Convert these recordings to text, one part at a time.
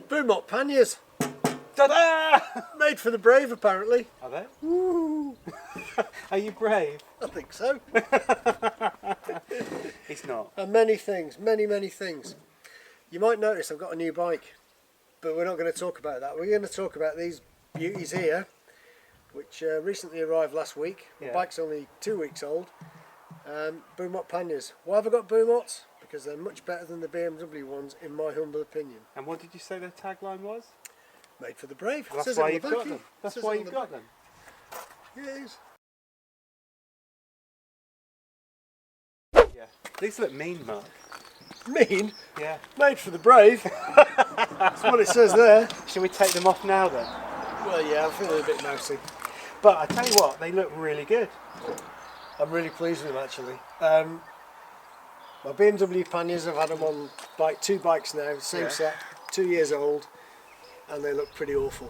Bumot Panniers. Ta-da! Made for the brave, apparently. Are they? Woo. Are you brave? I think so. He's not. And many things, many things. You might notice I've got a new bike, but we're not going to talk about that. We're going to talk about these beauties here, which recently arrived last week. The bike's only 2 weeks old. Bumot Panniers. Why have I got Bumots? Because they're much better than the BMW ones, in my humble opinion. And what did you say their tagline was? Made for the brave. Well, that's why you've got them. That's why you've got them. Yeah, it is. Yeah. These look mean, Mark. Mean? Yeah. Made for the brave. That's what it says there. Should we take them off now then? Well, yeah, I'm feeling a bit mousy. But I tell you what, they look really good. I'm really pleased with them, actually. My BMW Panniers, I've had them on two bikes now, same set, 2 years old, and they look pretty awful.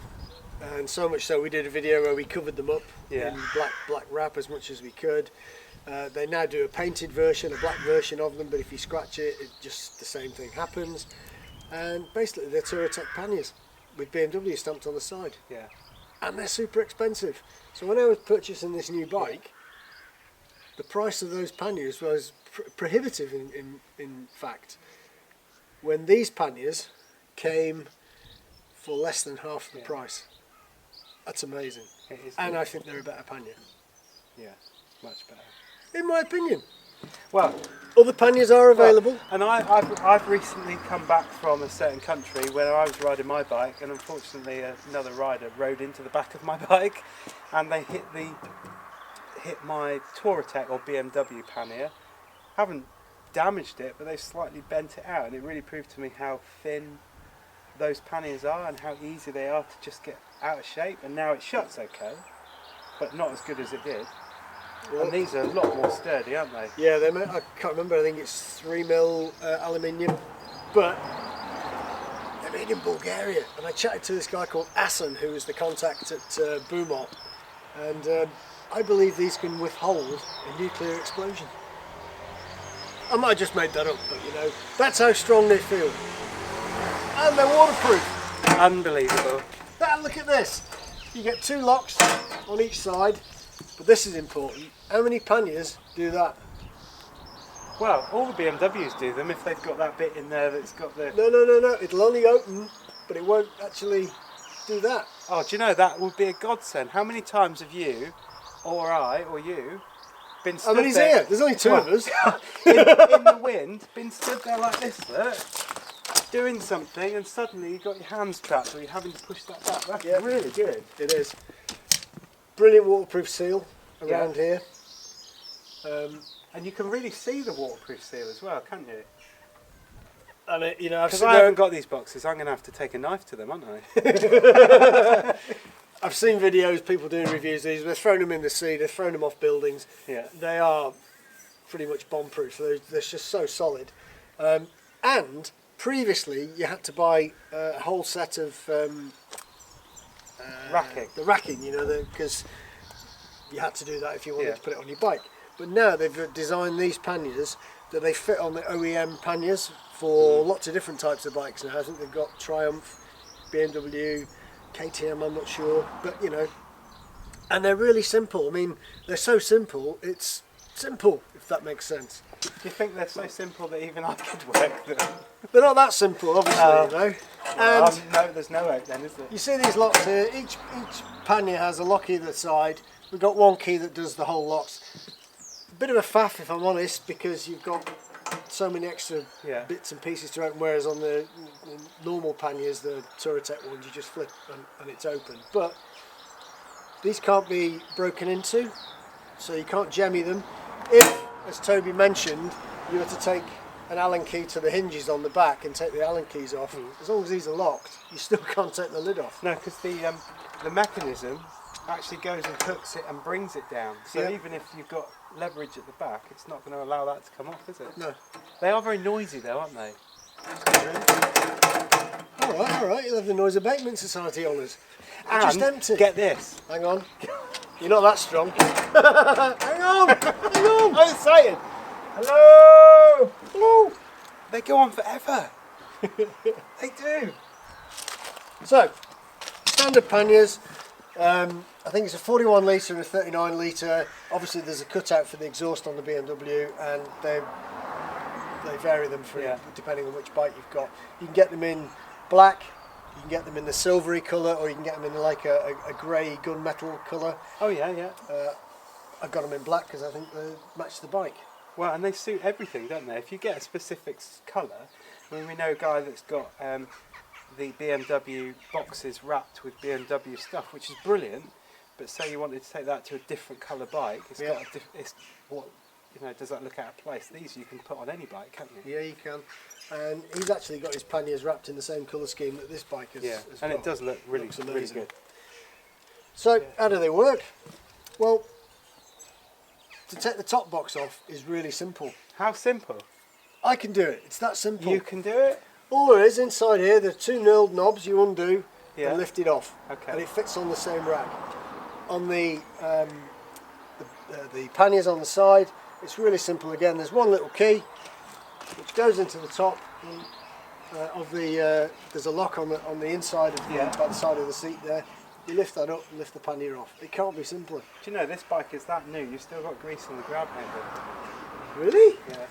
And so much so, we did a video where we covered them up in black wrap as much as we could. They now do a painted version, a black version of them, but if you scratch it, just the same thing happens. And basically, they're Touratech Panniers with BMW stamped on the side. Yeah. And they're super expensive. So when I was purchasing this new bike, the price of those panniers was prohibitive in fact. When these panniers came for less than half the price. That's amazing. It is and good. I think they're a better pannier. Yeah, much better. In my opinion. Well, other panniers are available. And I've recently come back from a certain country where I was riding my bike, and unfortunately another rider rode into the back of my bike, and they hit my Touratech or BMW pannier. Haven't damaged it, but they slightly bent it out, and it really proved to me how thin those panniers are and how easy they are to just get out of shape. And now it shuts okay, but not as good as it did. Well, and these are a lot more sturdy, aren't they? Yeah, I can't remember, I think it's 3mm aluminium, but they're made in Bulgaria. And I chatted to this guy called Asan, who was the contact at Bumot, and I believe these can withhold a nuclear explosion. I might have just made that up, but you know, that's how strong they feel. And they're waterproof. Unbelievable. Look at this. You get 2 locks on each side, but this is important. How many panniers do that? Well, all the BMWs do them if they've got that bit in there that's got the... No. It'll only open, but it won't actually do that. Oh, do you know, that would be a godsend. How many times have you, or I, or you, been stood I mean, he's there... here. There's only 2 of us. in the wind, been stood there like this, look, doing something, and suddenly you've got your hands trapped, or you're having to push that back. That's really good. It is. Brilliant waterproof seal around here. And you can really see the waterproof seal as well, can't you? And it, you know, because I haven't got these boxes, I'm going to have to take a knife to them, aren't I? I've seen videos, people doing reviews of these. They're throwing them in the sea, they're throwing them off buildings. Yeah. They are pretty much bomb-proof. They're just so solid. And previously, you had to buy a whole set of racking. The racking, you know, because you had to do that if you wanted to put it on your bike. But now they've designed these panniers that they fit on the OEM panniers for lots of different types of bikes now. I think they've got Triumph, BMW, KTM, I'm not sure, but you know, and they're really simple. I mean, they're so simple, it's simple, if that makes sense. Do you think they're so simple that even I could work them? They're not that simple, obviously, you know. And no, there's no out then, is there? you see these locks here, each pannier has a lock either side. We've got one key that does the whole locks. A bit of a faff, if I'm honest, because you've got so many extra bits and pieces to open, whereas on the normal panniers, the Touratech ones, you just flip and it's open. But these can't be broken into, so you can't jemmy them. If, as Toby mentioned, you were to take an Allen key to the hinges on the back and take the Allen keys off, as long as these are locked, you still can't take the lid off. No, because the mechanism actually goes and hooks it and brings it down. So even if you've got leverage at the back, it's not going to allow that to come off, is it? No. They are very noisy though, aren't they? Alright, you'll have the Noise Abatement Society honours. And just empty. Get this. Hang on. You're not that strong. Hang on! I'm excited. Hello! Hello! They go on forever. They do. So, standard panniers. I think it's a 41 litre and a 39 litre. Obviously there's a cutout for the exhaust on the BMW, and they vary them for depending on which bike you've got. You can get them in black, you can get them in the silvery colour, or you can get them in like a grey gunmetal colour. Oh yeah, yeah. I've got them in black because I think they match the bike. Well, and they suit everything, don't they? If you get a specific colour, I mean, we know a guy that's got the BMW boxes wrapped with BMW stuff, which is brilliant. But say you wanted to take that to a different colour bike, it's got it's what does that look out of place? These you can put on any bike, can't you? Yeah, you can. And he's actually got his panniers wrapped in the same colour scheme that this bike has. Yeah, as and well. it does look really good. So how do they work? Well, to take the top box off is really simple. How simple? I can do it. It's that simple. You can do it? All there is inside here, there are two knurled knobs you undo and lift it off. Okay. And it fits on the same rack. On the panniers on the side, it's really simple again. There's one little key which goes into the top of the. There's a lock on the inside of by the side of the seat there. You lift that up and lift the pannier off. It can't be simpler. Do you know this bike is that new? You've still got grease on the grab handle. Really? Yeah.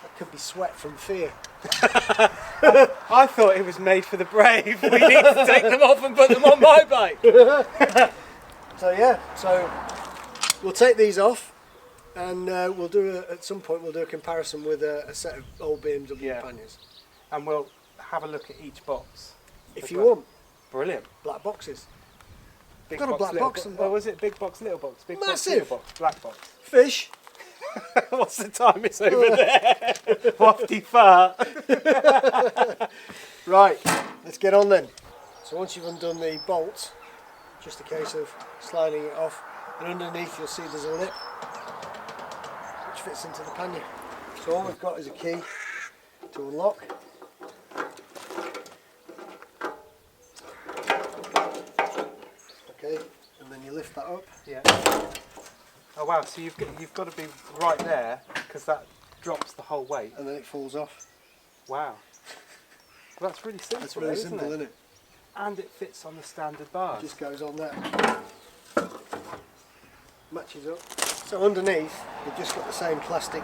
That could be sweat from fear. I thought it was made for the brave. We need to take them off and put them on my bike. So we'll take these off, and we'll do at some point we'll do a comparison with a set of old BMW panniers. And we'll have a look at each box. If you want. Brilliant. Black boxes. Big got box, a black box. Oh, was it big box, little box? Big box, Massive. little box, black box. Fish. What's the time? It's over there. Wafty fart. Right, let's get on then. So once you've undone the bolts, just a case of sliding it off, and underneath you'll see there's a lip which fits into the pannier. So all we've got is a key to unlock. Okay, and then you lift that up. Yeah. Oh wow! So you've got to be right there because that drops the whole weight. And then it falls off. Wow. Well, that's really simple. That's really simple, isn't it? And it fits on the standard bars. It just goes on there. Matches up. So underneath, you've just got the same plastic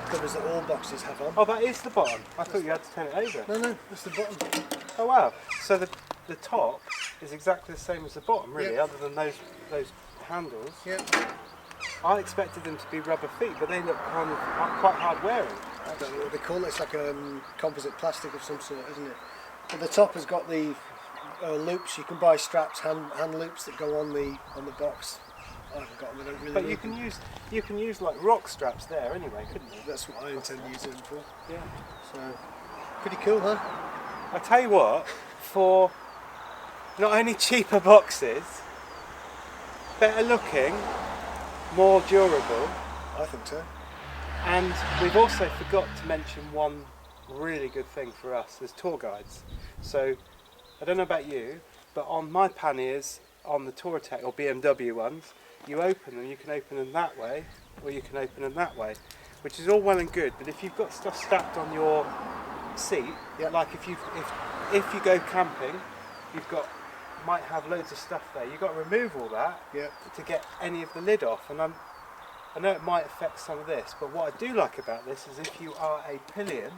covers that all boxes have on. Oh, that is the bottom. I thought you had to turn it over. No, that's the bottom. Oh wow! So the top is exactly the same as the bottom, really, other than those handles. Yeah. I expected them to be rubber feet, but they look kind of quite hard wearing. I don't know what they call it. It's like a composite plastic of some sort, isn't it? But the top has got the loops. You can buy straps, hand loops that go on the box. I haven't got them. I don't really. But you can use like rock straps there anyway, couldn't you? That's what I intend using them for. Yeah. So pretty cool, huh? I tell you what, for not only cheaper boxes, better looking, more durable. I think so. And we've also forgot to mention one really good thing for us as tour guides. So I don't know about you, but on my panniers, on the Touratech or BMW ones, you open them, you can open them that way, or you can open them that way, which is all well and good. But if you've got stuff stacked on your seat, like if you go camping, might have loads of stuff there. You've got to remove all that to get any of the lid off. And I know it might affect some of this, but what I do like about this is if you are a pillion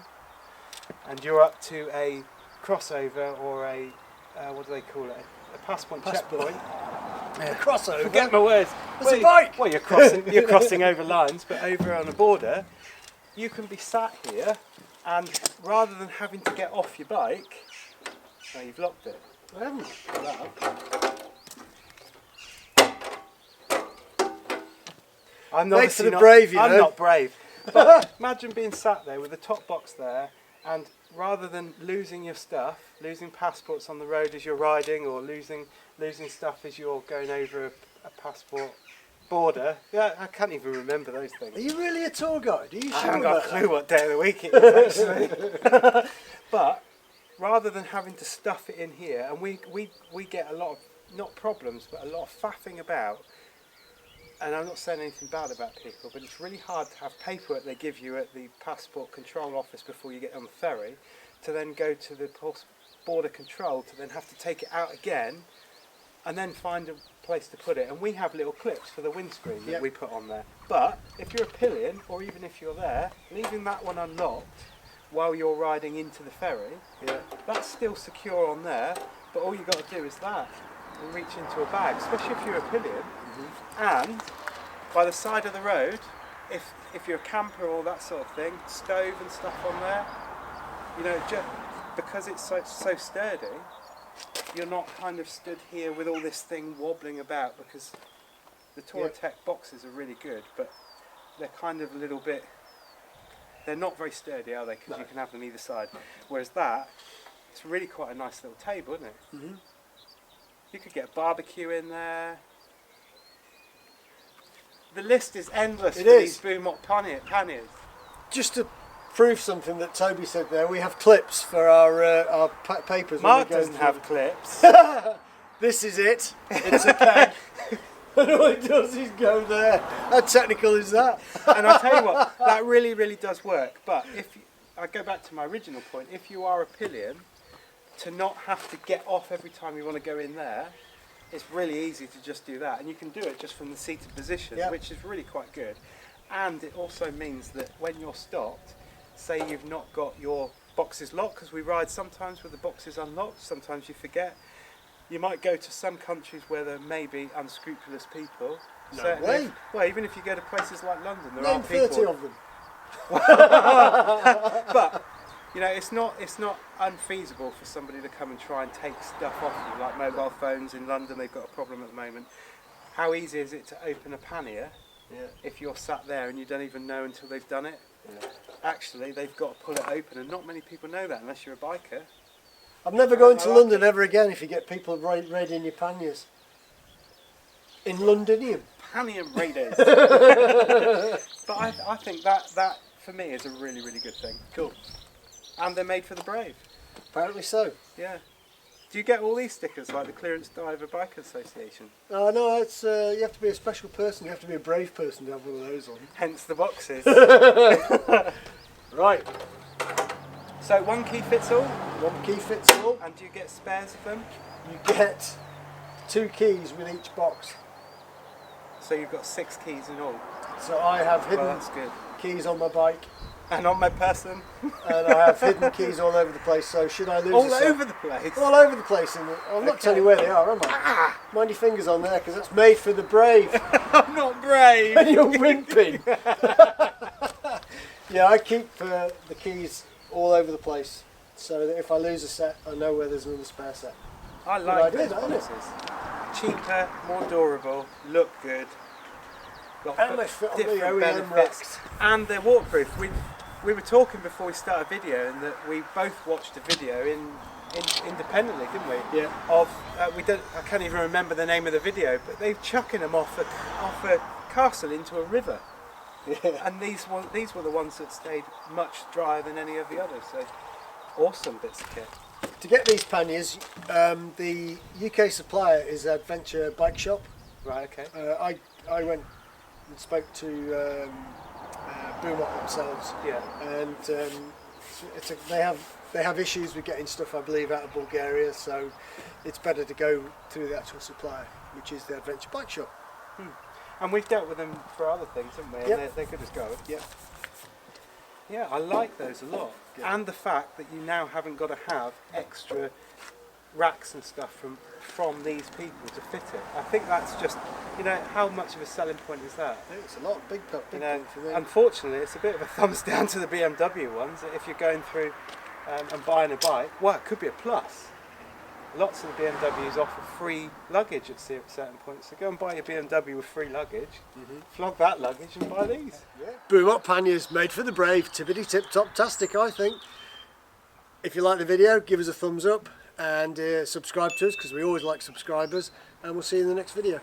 and you're up to a crossover or a what do they call it? A passport checkpoint. A crossover. Forget my words. It's a bike. Well, you're crossing over lines, but over on a border, you can be sat here, and rather than having to get off your bike, oh, you've locked it. I haven't. I'm not brave, you know. I'm not brave. But imagine being sat there with the top box there, and rather than losing your stuff, losing passports on the road as you're riding, or losing stuff as you're going over a passport border. Yeah, I can't even remember those things. Are you really a tour guide? Are you sure? I haven't got a clue what day of the week it is actually. But rather than having to stuff it in here, and we get a lot of, not problems, but a lot of faffing about. And I'm not saying anything bad about people, but it's really hard to have paperwork they give you at the passport control office before you get on the ferry, to then go to the border control to then have to take it out again and then find a place to put it. And we have little clips for the windscreen that we put on there. But if you're a pillion, or even if you're there, leaving that one unlocked while you're riding into the ferry, that's still secure on there, but all you've got to do is that and reach into a bag, especially if you're a pillion. And by the side of the road, if you're a camper or that sort of thing, stove and stuff on there, you know, because it's so sturdy, you're not kind of stood here with all this thing wobbling about, because the Touratech boxes are really good, but they're kind of a little bit, they're not very sturdy, are they? Because you can have them either side. Whereas that, it's really quite a nice little table, isn't it? You could get a barbecue in there. The list is endless for these Bumot Panniers. Just to prove something that Toby said there, we have clips for our papers. Mark doesn't have clips. This is it. It's a peg. And all it does is go there. How technical is that? And I tell you what, that really, really does work. But I go back to my original point, if you are a pillion, to not have to get off every time you want to go in there, it's really easy to just do that. And you can do it just from the seated position, which is really quite good. And it also means that when you're stopped, say you've not got your boxes locked, because we ride sometimes with the boxes unlocked, sometimes you forget. You might go to some countries where there may be unscrupulous people. No way. Well, even if you go to places like London, there Name are people. 30 of them. But you know, it's not unfeasible for somebody to come and try and take stuff off you, like mobile phones. In London, they've got a problem at the moment. How easy is it to open a pannier if you're sat there and you don't even know until they've done it? Actually, they've got to pull it open, and not many people know that unless you're a biker. I'm never going to London ever again if you get people raiding your panniers. In Londonium. Pannier raiders. But I think that for me is a really, really good thing. Cool. And they're made for the brave. Apparently so. Yeah. Do you get all these stickers like the Clearance Diver Bike Association? No, it's you have to be a special person. You have to be a brave person to have one of those on. Hence the boxes. Right. So one key fits all? One key fits all. And do you get spares of them? You get 2 keys with each box. So you've got 6 keys in all? So I have hidden that's good. keys on my bike. And on my person? And I have hidden keys all over the place, so should I lose all over the place? All over the place. I'm not telling you where they are, am I? Mind your fingers on there, because that's made for the brave. I'm not brave. And you're wimping. Yeah, I keep the keys all over the place, so that if I lose a set, I know where there's another spare set. I like those boxes. Cheaper, more durable, look good. And they fit on the different OEM benefits. racks. And they're waterproof. We were talking before we started video, and that we both watched a video independently, didn't we? Yeah. Of I can't even remember the name of the video, but they're chucking them off a castle into a river. Yeah. And these were the ones that stayed much drier than any of the others. So awesome bits of kit. To get these panniers, the UK supplier is Adventure Bike Shop. Right. Okay. I went and spoke to Bumot themselves. Yeah. And they have issues with getting stuff, I believe, out of Bulgaria. So it's better to go through the actual supplier, which is the Adventure Bike Shop. And we've dealt with them for other things, haven't we? Yep. And they're good as gold. Yep. Yeah, I like those a lot. Yeah. And the fact that you now haven't got to have extra racks and stuff from these people to fit it. I think that's just, you know, how much of a selling point is that? It's a lot, big point for me. Unfortunately, it's a bit of a thumbs down to the BMW ones. If you're going through and buying a bike, well, it could be a plus. Lots of the BMWs offer free luggage at certain points. So go and buy your BMW with free luggage, flog that luggage and buy these. Yeah. Bumot Panniers, made for the brave, tippity tip top tastic, I think. If you like the video, give us a thumbs up and subscribe to us, because we always like subscribers, and we'll see you in the next video.